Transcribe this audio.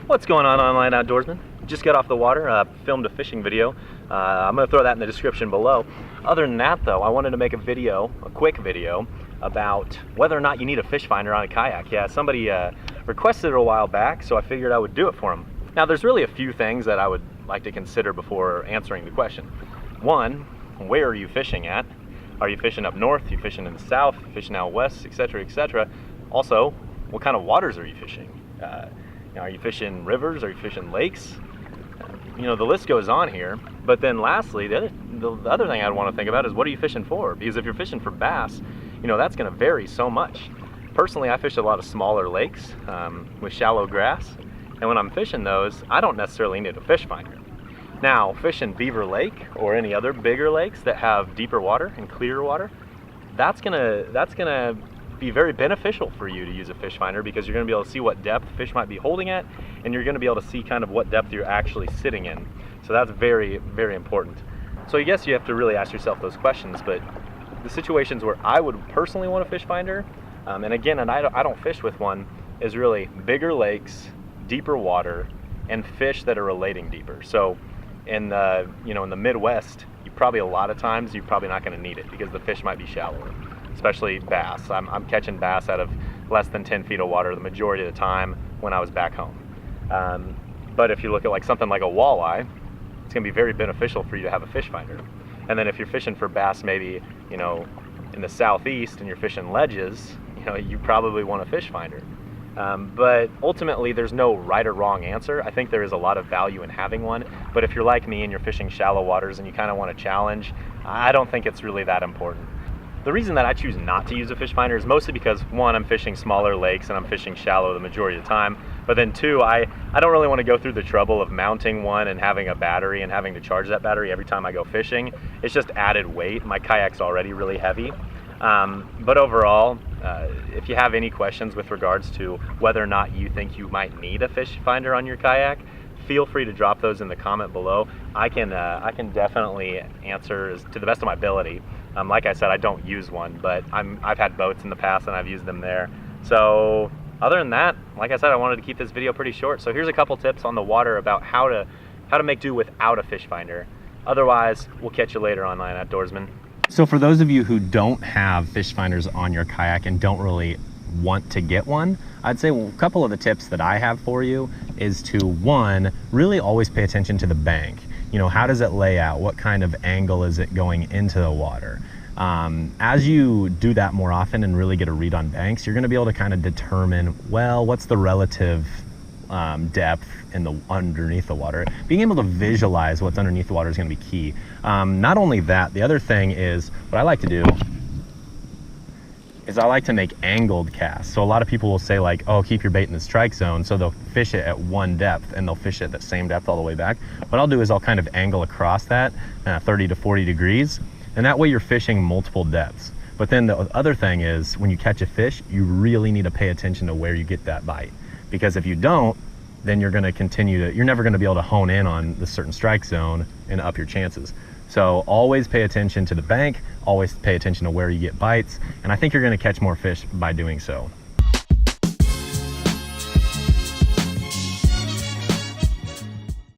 What's going on, online outdoorsmen? Just got off the water, filmed a fishing video. I'm going to throw that in the description below. Other than that though, I wanted to make a quick video, about whether or not you need a fish finder on a kayak. Yeah, somebody requested it a while back, so I figured I would do it for them. Now there's really a few things that I would like to consider before answering the question. One, where are you fishing at? Are you fishing up north? Are you fishing in the south? Fishing out west, etc., etc.? Also, what kind of waters are you fishing? Are you fishing rivers? Are you fishing lakes? You know, the list goes on here. But then lastly, the other thing I'd want to think about is, what are you fishing for? Because if you're fishing for bass, you know, that's going to vary so much. Personally, I fish a lot of smaller lakes with shallow grass. And when I'm fishing those, I don't necessarily need a fish finder. Now, fishing Beaver Lake or any other bigger lakes that have deeper water and clearer water, that's gonna be very beneficial for you to use a fish finder, because you're gonna be able to see what depth fish might be holding at, and you're gonna be able to see kind of what depth you're actually sitting in. So that's very, very important. So I guess you have to really ask yourself those questions, but the situations where I would personally want a fish finder, and again, I don't fish with one, is really bigger lakes, deeper water, and fish that are relating deeper. So in the, in the Midwest, a lot of times you're probably not going to need it, because the fish might be shallower, especially bass. I'm catching bass out of less than 10 feet of water the majority of the time when I was back home. But if you look at something like a walleye, it's going to be very beneficial for you to have a fish finder. And then if you're fishing for bass, maybe in the southeast, and you're fishing ledges, you probably want a fish finder. But ultimately, there's no right or wrong answer. I think there is a lot of value in having one, but if you're like me and you're fishing shallow waters and you kind of want a challenge, I don't think it's really that important. The reason that I choose not to use a fish finder is mostly because, one, I'm fishing smaller lakes and I'm fishing shallow the majority of the time, but then two, I don't really want to go through the trouble of mounting one and having a battery and having to charge that battery every time I go fishing. It's just added weight. My kayak's already really heavy. But overall, if you have any questions with regards to whether or not you think you might need a fish finder on your kayak, feel free to drop those in the comment below. I can definitely answer to the best of my ability. Like I said, I don't use one, but I've had boats in the past and I've used them there. So other than that, like I said, I wanted to keep this video pretty short. So here's a couple tips on the water about how to make do without a fish finder. Otherwise, we'll catch you later, online outdoorsman. So for those of you who don't have fish finders on your kayak and don't really want to get one, I'd say a couple of the tips that I have for you is to, one, really always pay attention to the bank. How does it lay out? What kind of angle is it going into the water? As you do that more often and really get a read on banks, you're going to be able to kind of determine, well, what's the relative depth in the underneath the water. Being able to visualize what's underneath the water is going to be key. Not only that, the other thing is, what I like to do is I like to make angled casts. So a lot of people will say oh, keep your bait in the strike zone, so they'll fish it at one depth and they'll fish it at the same depth all the way back. What I'll do is I'll kind of angle across that 30 to 40 degrees, and that way you're fishing multiple depths. But then the other thing is, when you catch a fish, you really need to pay attention to where you get that bite, because if you don't, then you're going to you're never going to be able to hone in on the certain strike zone and up your chances. So always pay attention to the bank, always pay attention to where you get bites, and I think you're going to catch more fish by doing so.